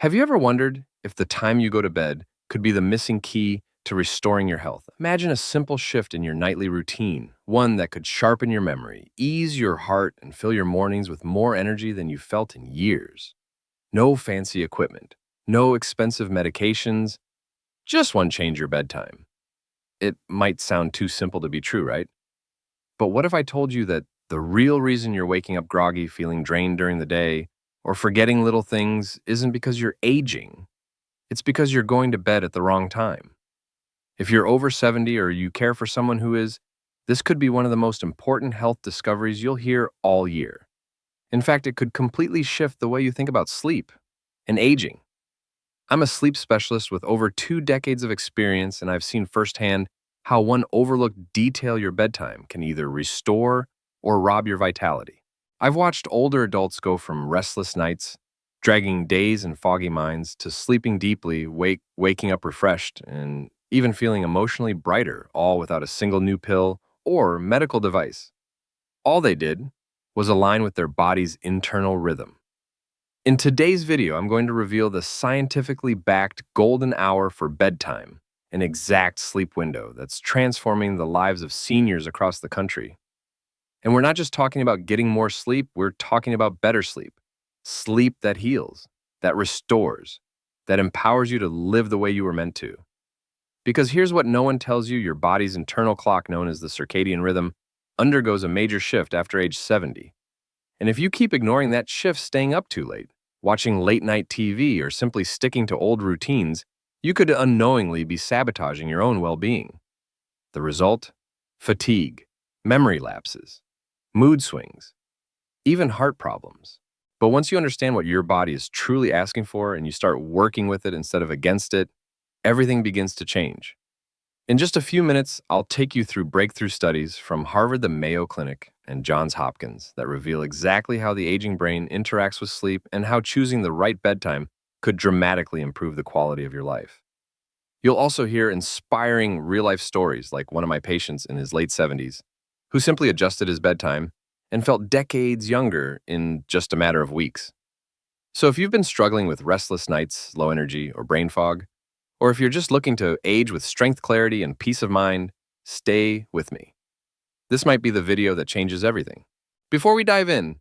Have you ever wondered if the time you go to bed could be the missing key to restoring your health? Imagine a simple shift in your nightly routine, one that could sharpen your memory, ease your heart, and fill your mornings with more energy than you felt in years. No fancy equipment, no expensive medications, just one change your bedtime. It might sound too simple to be true, right? But what if I told you that the real reason you're waking up groggy, feeling drained during the day, or forgetting little things isn't because you're aging? It's because you're going to bed at the wrong time. If you're over 70 or you care for someone who is, this could be one of the most important health discoveries you'll hear all year. In fact, it could completely shift the way you think about sleep and aging. I'm a sleep specialist with over 2 decades of experience, and I've seen firsthand how one overlooked detail, your bedtime, can either restore or rob your vitality. I've watched older adults go from restless nights, dragging days and foggy minds, to sleeping deeply, waking up refreshed, and even feeling emotionally brighter, all without a single new pill or medical device. All they did was align with their body's internal rhythm. In today's video, I'm going to reveal the scientifically backed golden hour for bedtime, an exact sleep window that's transforming the lives of seniors across the country. And we're not just talking about getting more sleep, we're talking about better sleep. Sleep that heals, that restores, that empowers you to live the way you were meant to. Because here's what no one tells you: your body's internal clock, known as the circadian rhythm, undergoes a major shift after age 70. And if you keep ignoring that shift, staying up too late, watching late night TV, or simply sticking to old routines, you could unknowingly be sabotaging your own well being. The result? Fatigue, memory lapses, mood swings, even heart problems. But once you understand what your body is truly asking for and you start working with it instead of against it, everything begins to change. In just a few minutes, I'll take you through breakthrough studies from Harvard, the Mayo Clinic, and Johns Hopkins that reveal exactly how the aging brain interacts with sleep and how choosing the right bedtime could dramatically improve the quality of your life. You'll also hear inspiring real-life stories, like one of my patients in his late 70s who simply adjusted his bedtime and felt decades younger in just a matter of weeks. So if you've been struggling with restless nights, low energy, or brain fog, or if you're just looking to age with strength, clarity, and peace of mind, stay with me. This might be the video that changes everything. Before we dive in,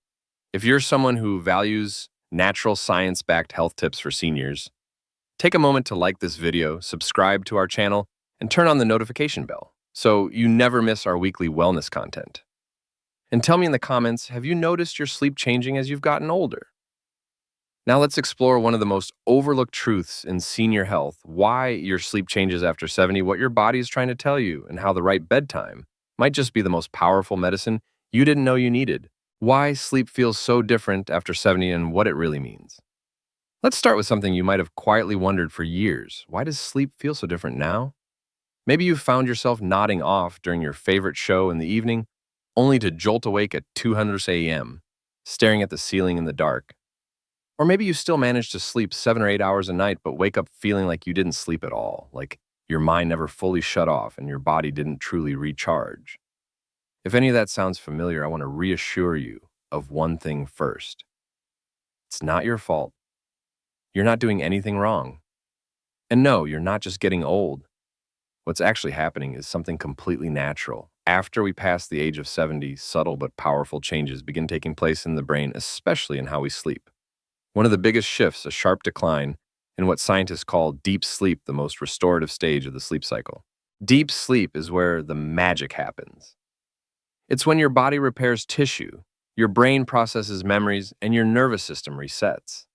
if you're someone who values natural science-backed health tips for seniors, take a moment to like this video, subscribe to our channel, and turn on the notification bell so you never miss our weekly wellness content. And tell me in the comments, have you noticed your sleep changing as you've gotten older? Now let's explore one of the most overlooked truths in senior health: why your sleep changes after 70, what your body is trying to tell you, and how the right bedtime might just be the most powerful medicine you didn't know you needed. Why sleep feels so different after 70 and what it really means. Let's start with something you might have quietly wondered for years. Why does sleep feel so different now? Maybe you found yourself nodding off during your favorite show in the evening, only to jolt awake at 200 a.m., staring at the ceiling in the dark. Or maybe you still manage to sleep 7 or 8 hours a night, but wake up feeling like you didn't sleep at all, like your mind never fully shut off and your body didn't truly recharge. If any of that sounds familiar, I want to reassure you of one thing first. It's not your fault. You're not doing anything wrong. And no, you're not just getting old. What's actually happening is something completely natural. After we pass the age of 70, subtle but powerful changes begin taking place in the brain, especially in how we sleep. One of the biggest shifts, a sharp decline in what scientists call deep sleep, the most restorative stage of the sleep cycle. Deep sleep is where the magic happens. It's when your body repairs tissue, your brain processes memories, and your nervous system resets.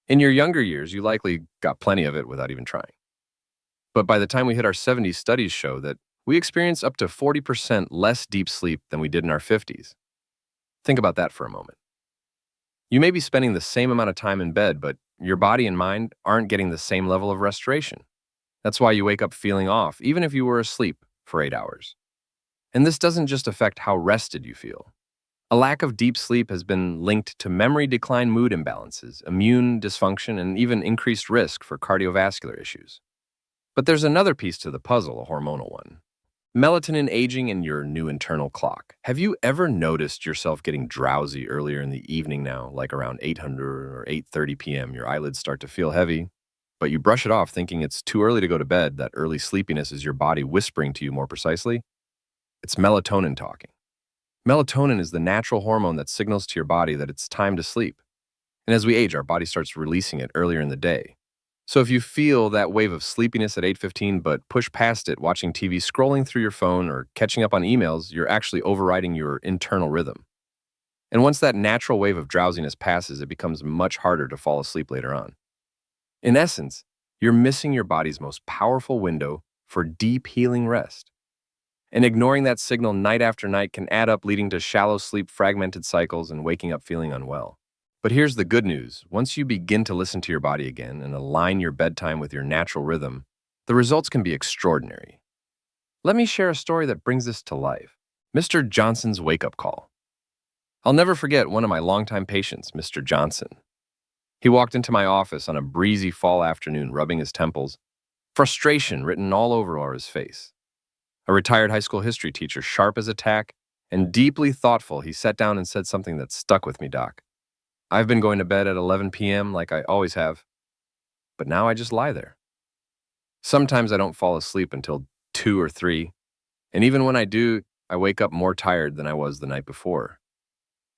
In your younger years, you likely got plenty of it without even trying. But by the time we hit our 70s, studies show that we experience up to 40% less deep sleep than we did in our 50s. Think about that for a moment. You may be spending the same amount of time in bed, but your body and mind aren't getting the same level of restoration. That's why you wake up feeling off, even if you were asleep for 8 hours. And this doesn't just affect how rested you feel. A lack of deep sleep has been linked to memory decline, mood imbalances, immune dysfunction, and even increased risk for cardiovascular issues. But there's another piece to the puzzle, a hormonal one. Melatonin aging and your new internal clock. Have you ever noticed yourself getting drowsy earlier in the evening now, like around 800 or 8:30 p.m.? Your eyelids start to feel heavy, but you brush it off thinking it's too early to go to bed. That early sleepiness is your body whispering to you more precisely. It's melatonin talking. Melatonin is the natural hormone that signals to your body that it's time to sleep. And as we age, our body starts releasing it earlier in the day. So if you feel that wave of sleepiness at 8:15 but push past it watching TV, scrolling through your phone, or catching up on emails, you're actually overriding your internal rhythm. And once that natural wave of drowsiness passes, it becomes much harder to fall asleep later on. In essence, you're missing your body's most powerful window for deep healing rest. And ignoring that signal night after night can add up, leading to shallow sleep, fragmented cycles, and waking up feeling unwell. But here's the good news. Once you begin to listen to your body again and align your bedtime with your natural rhythm, the results can be extraordinary. Let me share a story that brings this to life. Mr. Johnson's wake-up call. I'll never forget one of my longtime patients, Mr. Johnson. He walked into my office on a breezy fall afternoon, rubbing his temples, frustration written all over his face. A retired high school history teacher, sharp as a tack and deeply thoughtful, he sat down and said something that stuck with me, Doc. I've been going to bed at 11 p.m. like I always have, but now I just lie there. Sometimes I don't fall asleep until 2 or 3, and even when I do, I wake up more tired than I was the night before.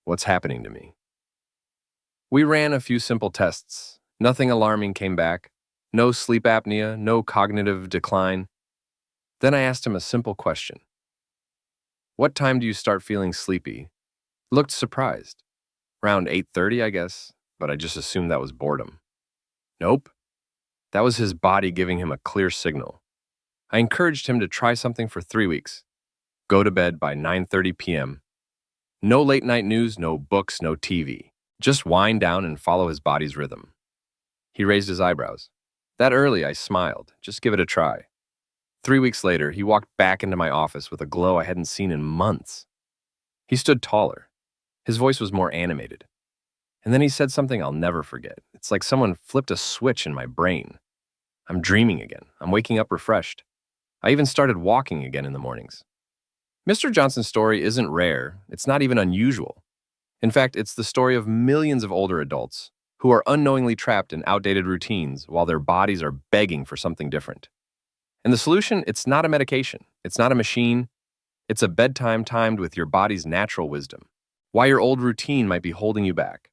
What's happening to me? We ran a few simple tests. Nothing alarming came back. No sleep apnea, no cognitive decline. Then I asked him a simple question. What time do you start feeling sleepy? Looked surprised. Around 8:30, I guess, but I just assumed that was boredom. Nope. That was his body giving him a clear signal. I encouraged him to try something for 3 weeks. Go to bed by 9:30 p.m. No late night news, no books, no TV. Just wind down and follow his body's rhythm. He raised his eyebrows. That early, I smiled. Just give it a try. 3 weeks later, he walked back into my office with a glow I hadn't seen in months. He stood taller. His voice was more animated. And then he said something I'll never forget. It's like someone flipped a switch in my brain. I'm dreaming again. I'm waking up refreshed. I even started walking again in the mornings. Mr. Johnson's story isn't rare. It's not even unusual. In fact, it's the story of millions of older adults who are unknowingly trapped in outdated routines while their bodies are begging for something different. And the solution, it's not a medication. It's not a machine. It's a bedtime timed with your body's natural wisdom. Why your old routine might be holding you back.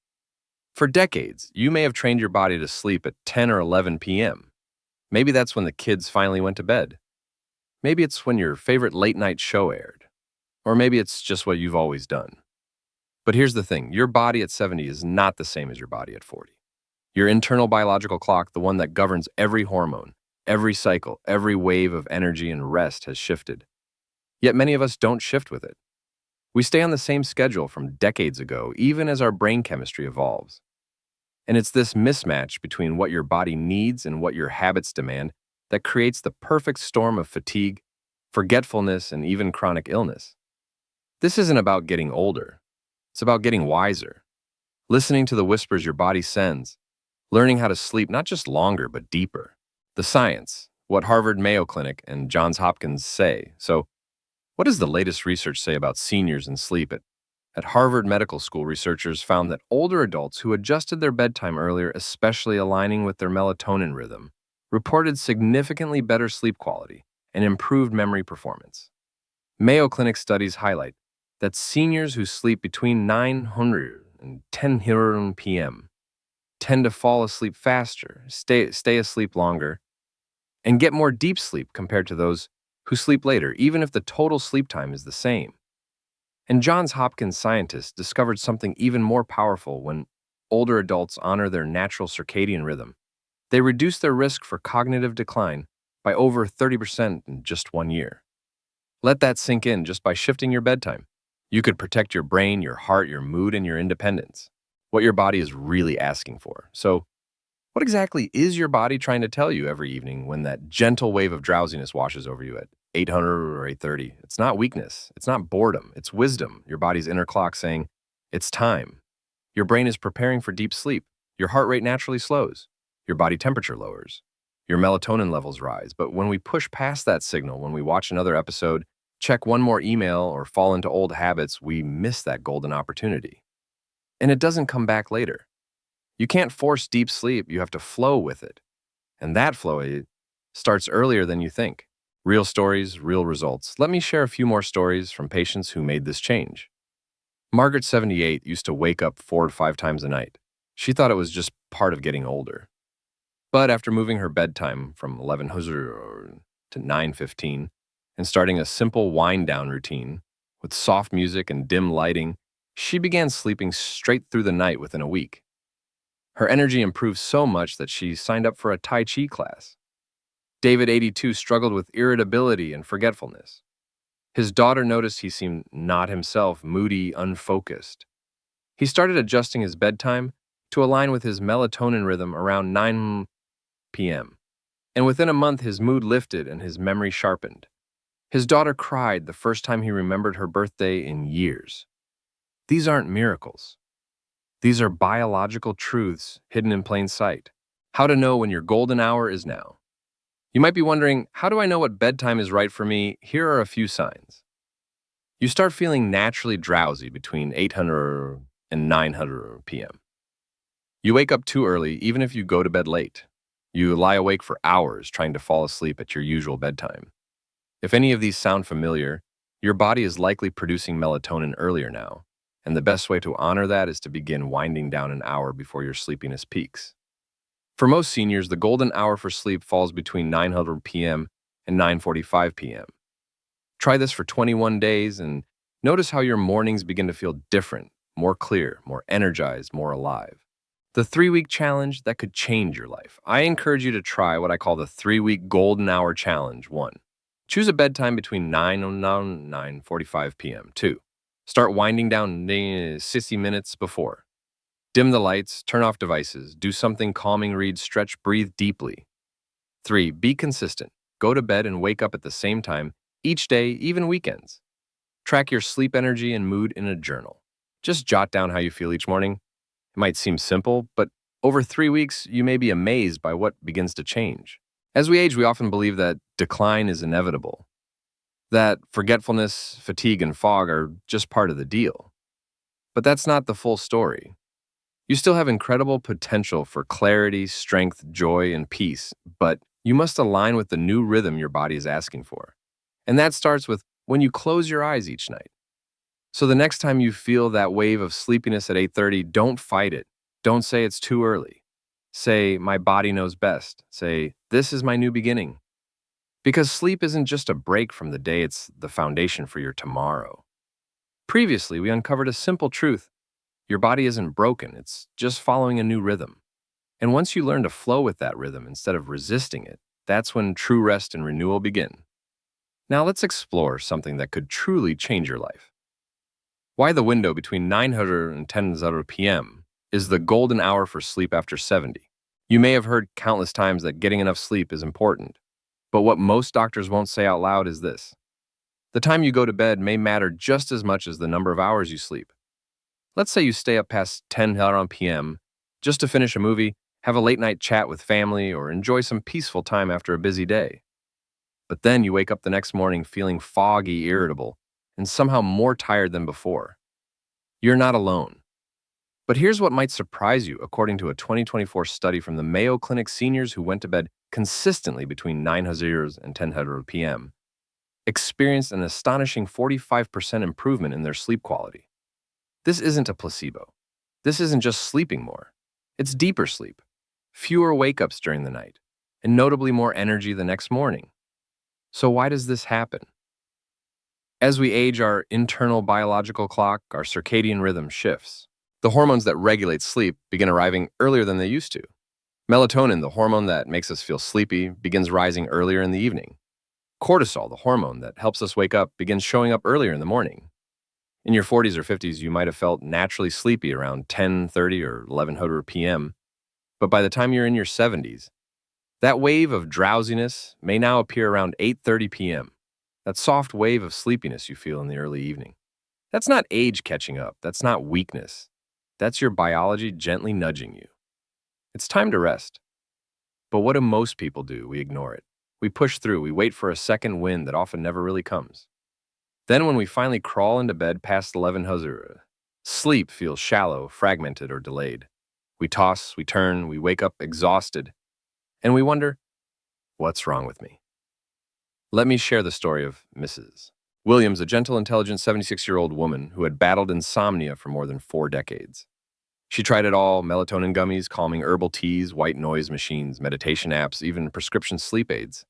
For decades, you may have trained your body to sleep at 10 or 11 p.m. Maybe that's when the kids finally went to bed. Maybe it's when your favorite late-night show aired. Or maybe it's just what you've always done. But here's the thing. Your body at 70 is not the same as your body at 40. Your internal biological clock, the one that governs every hormone, every cycle, every wave of energy and rest, has shifted. Yet many of us don't shift with it. We stay on the same schedule from decades ago, even as our brain chemistry evolves. And it's this mismatch between what your body needs and what your habits demand that creates the perfect storm of fatigue, forgetfulness, and even chronic illness. This isn't about getting older. It's about getting wiser, listening to the whispers your body sends, learning how to sleep not just longer, but deeper. The science, what Harvard Mayo Clinic and Johns Hopkins say. So, what does the latest research say about seniors and sleep? At Harvard Medical School, researchers found that older adults who adjusted their bedtime earlier, especially aligning with their melatonin rhythm, reported significantly better sleep quality and improved memory performance. Mayo Clinic studies highlight that seniors who sleep between 900 and 1000 p.m. tend to fall asleep faster, stay asleep longer, and get more deep sleep compared to those who sleep later, even if the total sleep time is the same. And Johns Hopkins scientists discovered something even more powerful when older adults honor their natural circadian rhythm. They reduce their risk for cognitive decline by over 30% in just 1 year. Let that sink in just by shifting your bedtime. You could protect your brain, your heart, your mood, and your independence, what your body is really asking for. So, what exactly is your body trying to tell you every evening when that gentle wave of drowsiness washes over you at 800 or 8:30? It's not weakness. It's not boredom. It's wisdom, your body's inner clock saying, it's time. Your brain is preparing for deep sleep. Your heart rate naturally slows. Your body temperature lowers. Your melatonin levels rise. But when we push past that signal, when we watch another episode, check one more email, or fall into old habits, we miss that golden opportunity. And it doesn't come back later. You can't force deep sleep, you have to flow with it. And that flow starts earlier than you think. Real stories, real results. Let me share a few more stories from patients who made this change. Margaret, 78, used to wake up 4 to 5 times a night. She thought it was just part of getting older. But after moving her bedtime from 1100 to 9:15 and starting a simple wind-down routine with soft music and dim lighting, she began sleeping straight through the night within a week. Her energy improved so much that she signed up for a Tai Chi class. David, 82, struggled with irritability and forgetfulness. His daughter noticed he seemed not himself, moody, unfocused. He started adjusting his bedtime to align with his melatonin rhythm around 9 p.m. And within a month, his mood lifted and his memory sharpened. His daughter cried the first time he remembered her birthday in years. These aren't miracles. These are biological truths hidden in plain sight. How to know when your golden hour is now. You might be wondering, how do I know what bedtime is right for me? Here are a few signs. You start feeling naturally drowsy between 800 and 900 p.m. You wake up too early, even if you go to bed late. You lie awake for hours trying to fall asleep at your usual bedtime. If any of these sound familiar, your body is likely producing melatonin earlier now, and the best way to honor that is to begin winding down an hour before your sleepiness peaks. For most seniors, the golden hour for sleep falls between 900 p.m. and 9:45 p.m. Try this for 21 days and notice how your mornings begin to feel different, more clear, more energized, more alive. The 3-week challenge that could change your life. I encourage you to try what I call the 3-week golden hour challenge. 1. Choose a bedtime between 9 and 9:45 p.m. 2. Start winding down 60 minutes before. Dim the lights, turn off devices, do something calming, read, stretch, breathe deeply. 3. Be consistent. Go to bed and wake up at the same time each day, even weekends. Track your sleep energy and mood in a journal. Just jot down how you feel each morning. It might seem simple, but over 3 weeks, you may be amazed by what begins to change. As we age, we often believe that decline is inevitable, that forgetfulness, fatigue, and fog are just part of the deal. But that's not the full story. You still have incredible potential for clarity, strength, joy, and peace, but you must align with the new rhythm your body is asking for. And that starts with when you close your eyes each night. So the next time you feel that wave of sleepiness at 8:30, don't fight it. Don't say it's too early. Say, my body knows best. Say, this is my new beginning. Because sleep isn't just a break from the day, it's the foundation for your tomorrow. Previously, we uncovered a simple truth. Your body isn't broken, it's just following a new rhythm. And once you learn to flow with that rhythm instead of resisting it, that's when true rest and renewal begin. Now let's explore something that could truly change your life. Why the window between 900 and 1000 p.m. is the golden hour for sleep after 70. You may have heard countless times that getting enough sleep is important, but what most doctors won't say out loud is this. The time you go to bed may matter just as much as the number of hours you sleep. Let's say you stay up past 10 p.m. just to finish a movie, have a late night chat with family, or enjoy some peaceful time after a busy day. But then you wake up the next morning feeling foggy, irritable, and somehow more tired than before. You're not alone. But here's what might surprise you, according to a 2024 study from the Mayo Clinic. Seniors who went to bed consistently between 900 and 1000 p.m. experienced an astonishing 45% improvement in their sleep quality. This isn't a placebo. This isn't just sleeping more. It's deeper sleep, fewer wake-ups during the night, and notably more energy the next morning. So why does this happen? As we age, our internal biological clock, our circadian rhythm shifts. The hormones that regulate sleep begin arriving earlier than they used to. Melatonin, the hormone that makes us feel sleepy, begins rising earlier in the evening. Cortisol, the hormone that helps us wake up, begins showing up earlier in the morning. In your 40s or 50s, you might have felt naturally sleepy around 10:30 or 1100 p.m., but by the time you're in your 70s, that wave of drowsiness may now appear around 8:30 p.m., that soft wave of sleepiness you feel in the early evening. That's not age catching up. That's not weakness. That's your biology gently nudging you. It's time to rest. But what do most people do? We ignore it. We push through, we wait for a second wind that often never really comes. Then when we finally crawl into bed past 11 sleep feels shallow, fragmented, or delayed. We toss, we turn, we wake up exhausted, and we wonder, what's wrong with me? Let me share the story of Mrs. Williams, a gentle, intelligent 76-year-old woman who had battled insomnia for more than 4 decades. She tried it all: melatonin gummies, calming herbal teas, white noise machines, meditation apps, even prescription sleep aids.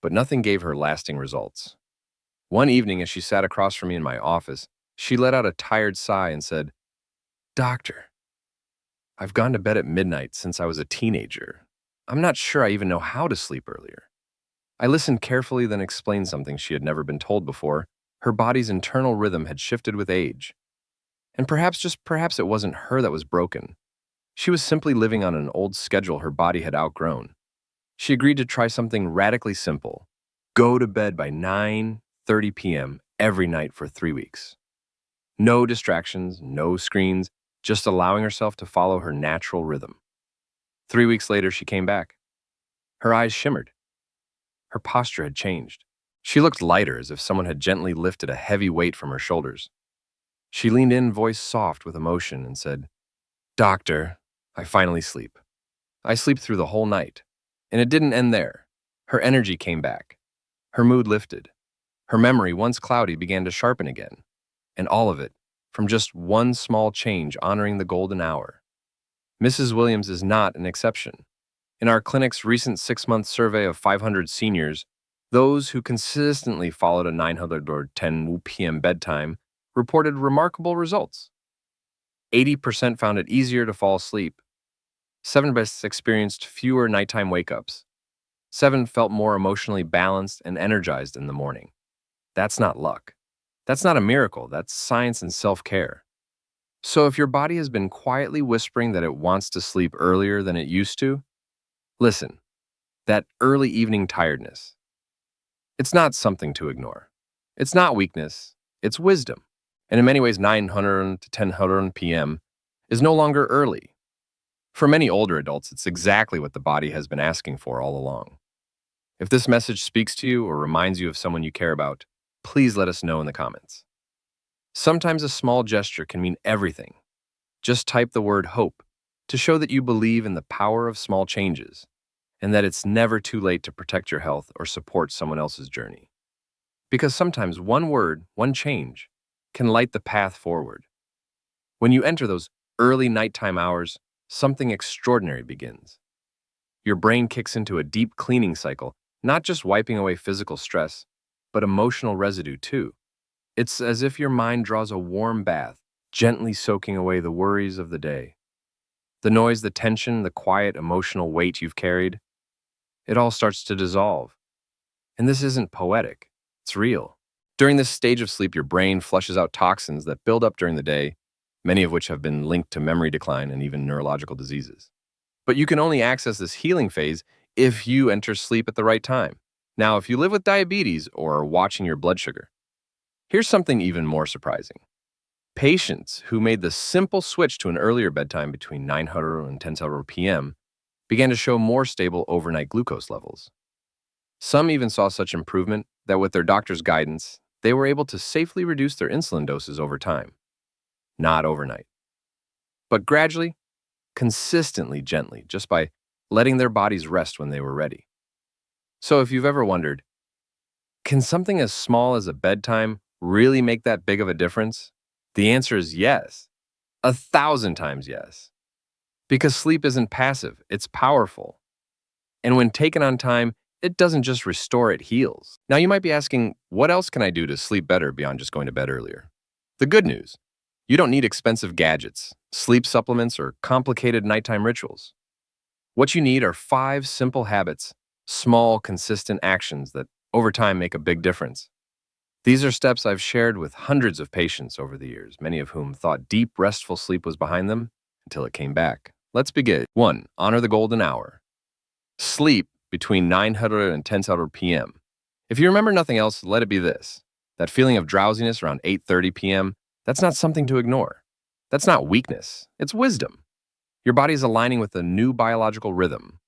But nothing gave her lasting results. One evening, as she sat across from me in my office, she let out a tired sigh and said, "Doctor, I've gone to bed at midnight since I was a teenager. I'm not sure I even know how to sleep earlier." I listened carefully, then explained something she had never been told before. Her body's internal rhythm had shifted with age. And perhaps it wasn't her that was broken. She was simply living on an old schedule her body had outgrown. She agreed to try something radically simple: go to bed by 9:30 p.m. every night for 3 weeks. No distractions, no screens, just allowing herself to follow her natural rhythm. 3 weeks later, she came back. Her eyes shimmered. Her posture had changed. She looked lighter, as if someone had gently lifted a heavy weight from her shoulders. She leaned in, voice soft with emotion, and said, "Doctor, I finally sleep. I sleep through the whole night." And it didn't end there. Her energy came back. Her mood lifted. Her memory, once cloudy, began to sharpen again. And all of it from just one small change honoring the golden hour. Mrs. Williams is not an exception. In our clinic's recent 6-month survey of 500 seniors, those who consistently followed a 900 or 10 p.m. bedtime reported remarkable results. 80% found it easier to fall asleep. 7 best experienced fewer nighttime wake-ups. 7 felt more emotionally balanced and energized in the morning. That's not luck. That's not a miracle. That's science and self-care. So if your body has been quietly whispering that it wants to sleep earlier than it used to, listen, that early evening tiredness, it's not something to ignore. It's not weakness. It's wisdom. And in many ways, 900 to 1000 p.m. is no longer early. For many older adults, it's exactly what the body has been asking for all along. If this message speaks to you or reminds you of someone you care about, please let us know in the comments. Sometimes a small gesture can mean everything. Just type the word hope to show that you believe in the power of small changes and that it's never too late to protect your health or support someone else's journey. Because sometimes one word, one change, can light the path forward. When you enter those early nighttime hours, something extraordinary begins. Your brain kicks into a deep cleaning cycle, not just wiping away physical stress, but emotional residue too. It's as if your mind draws a warm bath, gently soaking away the worries of the day. The noise, the tension, the quiet emotional weight you've carried, it all starts to dissolve. And this isn't poetic, it's real. During this stage of sleep, your brain flushes out toxins that build up during the day, many of which have been linked to memory decline and even neurological diseases. But you can only access this healing phase if you enter sleep at the right time. Now, if you live with diabetes or are watching your blood sugar, here's something even more surprising. Patients who made the simple switch to an earlier bedtime between 900 and 1000 p.m. began to show more stable overnight glucose levels. Some even saw such improvement that with their doctor's guidance, they were able to safely reduce their insulin doses over time. Not overnight, but gradually, consistently, gently, just by letting their bodies rest when they were ready. So if you've ever wondered, can something as small as a bedtime really make that big of a difference? The answer is yes. 1,000 times yes. Because sleep isn't passive, it's powerful. And when taken on time, it doesn't just restore, it heals. Now you might be asking, what else can I do to sleep better beyond just going to bed earlier? The good news, you don't need expensive gadgets, sleep supplements, or complicated nighttime rituals. What you need are 5 simple habits, small, consistent actions that over time make a big difference. These are steps I've shared with hundreds of patients over the years, many of whom thought deep, restful sleep was behind them until it came back. Let's begin. 1. Honor the golden hour. Sleep between 900 and 1000 p.m. If you remember nothing else, let it be this. That feeling of drowsiness around 8:30 p.m., that's not something to ignore. That's not weakness. It's wisdom. Your body's aligning with a new biological rhythm,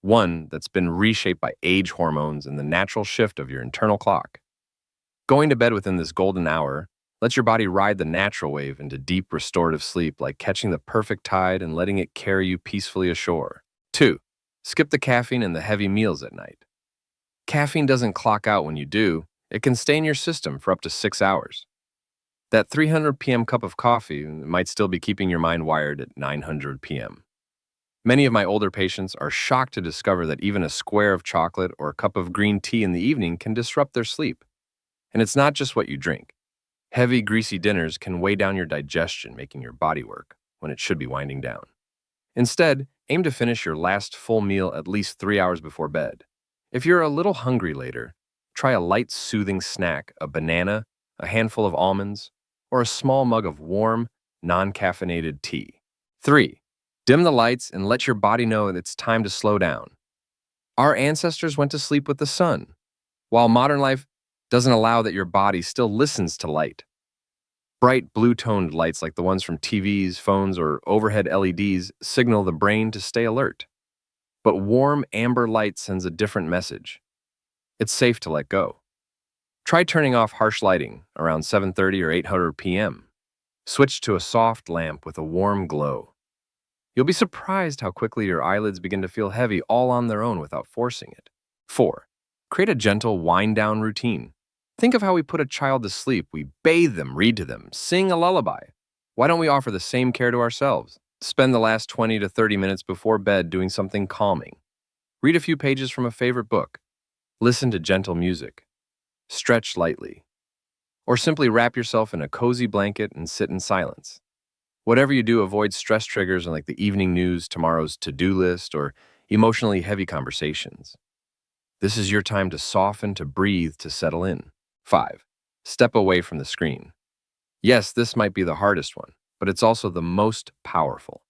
one that's been reshaped by age hormones and the natural shift of your internal clock. Going to bed within this golden hour lets your body ride the natural wave into deep restorative sleep, like catching the perfect tide and letting it carry you peacefully ashore. 2. Skip the caffeine and the heavy meals at night. Caffeine doesn't clock out when you do. It can stay in your system for up to 6 hours. That 300 p.m. cup of coffee might still be keeping your mind wired at 900 p.m. Many of my older patients are shocked to discover that even a square of chocolate or a cup of green tea in the evening can disrupt their sleep. And it's not just what you drink. Heavy, greasy dinners can weigh down your digestion, making your body work when it should be winding down. Instead, aim to finish your last full meal at least 3 hours before bed. If you're a little hungry later, try a light, soothing snack, a banana, a handful of almonds, or a small mug of warm, non-caffeinated tea. 3. Dim the lights and let your body know that it's time to slow down. Our ancestors went to sleep with the sun, while modern life doesn't allow that. Your body still listens to light. Bright blue-toned lights like the ones from TVs, phones, or overhead LEDs signal the brain to stay alert. But warm amber light sends a different message. It's safe to let go. Try turning off harsh lighting around 7:30 or 8:00 p.m. Switch to a soft lamp with a warm glow. You'll be surprised how quickly your eyelids begin to feel heavy all on their own without forcing it. 4. Create a gentle wind-down routine. Think of how we put a child to sleep. We bathe them, read to them, sing a lullaby. Why don't we offer the same care to ourselves? Spend the last 20 to 30 minutes before bed doing something calming. Read a few pages from a favorite book. Listen to gentle music. Stretch lightly. Or simply wrap yourself in a cozy blanket and sit in silence. Whatever you do, avoid stress triggers like the evening news, tomorrow's to-do list, or emotionally heavy conversations. This is your time to soften, to breathe, to settle in. 5. Step away from the screen. Yes, this might be the hardest one, but it's also the most powerful.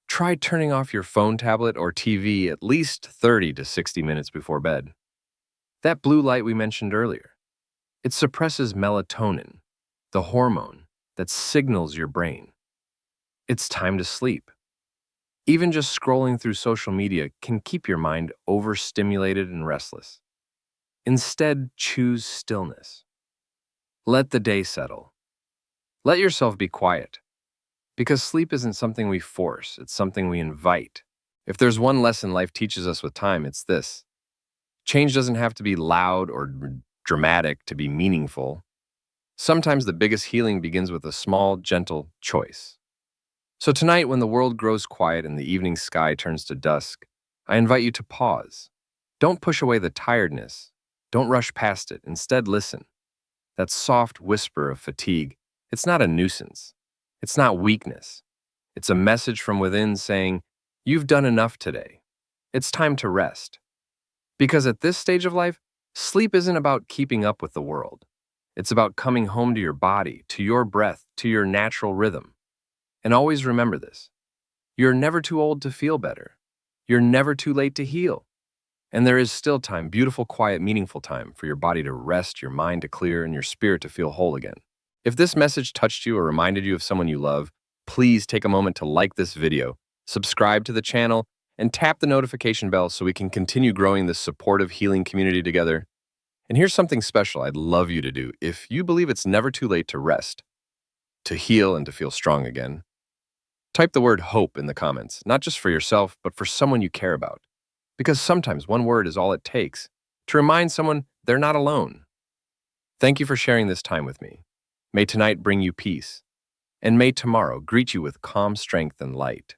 Try turning off your phone, tablet, or TV at least 30 to 60 minutes before bed. That blue light we mentioned earlier, it suppresses melatonin, the hormone that signals your brain it's time to sleep. Even just scrolling through social media can keep your mind overstimulated and restless. Instead, choose stillness. Let the day settle. Let yourself be quiet. Because sleep isn't something we force, it's something we invite. If there's one lesson life teaches us with time, it's this. Change doesn't have to be loud or dramatic to be meaningful. Sometimes the biggest healing begins with a small, gentle choice. So tonight, when the world grows quiet and the evening sky turns to dusk, I invite you to pause. Don't push away the tiredness. Don't rush past it. Instead, listen. That soft whisper of fatigue, it's not a nuisance. It's not weakness. It's a message from within saying, you've done enough today. It's time to rest. Because at this stage of life, sleep isn't about keeping up with the world. It's about coming home to your body, to your breath, to your natural rhythm. And always remember this. You're never too old to feel better. You're never too late to heal. And there is still time, beautiful, quiet, meaningful time for your body to rest, your mind to clear, and your spirit to feel whole again. If this message touched you or reminded you of someone you love, please take a moment to like this video, subscribe to the channel, and tap the notification bell so we can continue growing this supportive healing community together. And here's something special I'd love you to do. If you believe it's never too late to rest, to heal, and to feel strong again, type the word hope in the comments, not just for yourself, but for someone you care about. Because sometimes one word is all it takes to remind someone they're not alone. Thank you for sharing this time with me. May tonight bring you peace, and may tomorrow greet you with calm strength and light.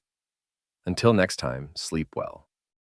Until next time, sleep well.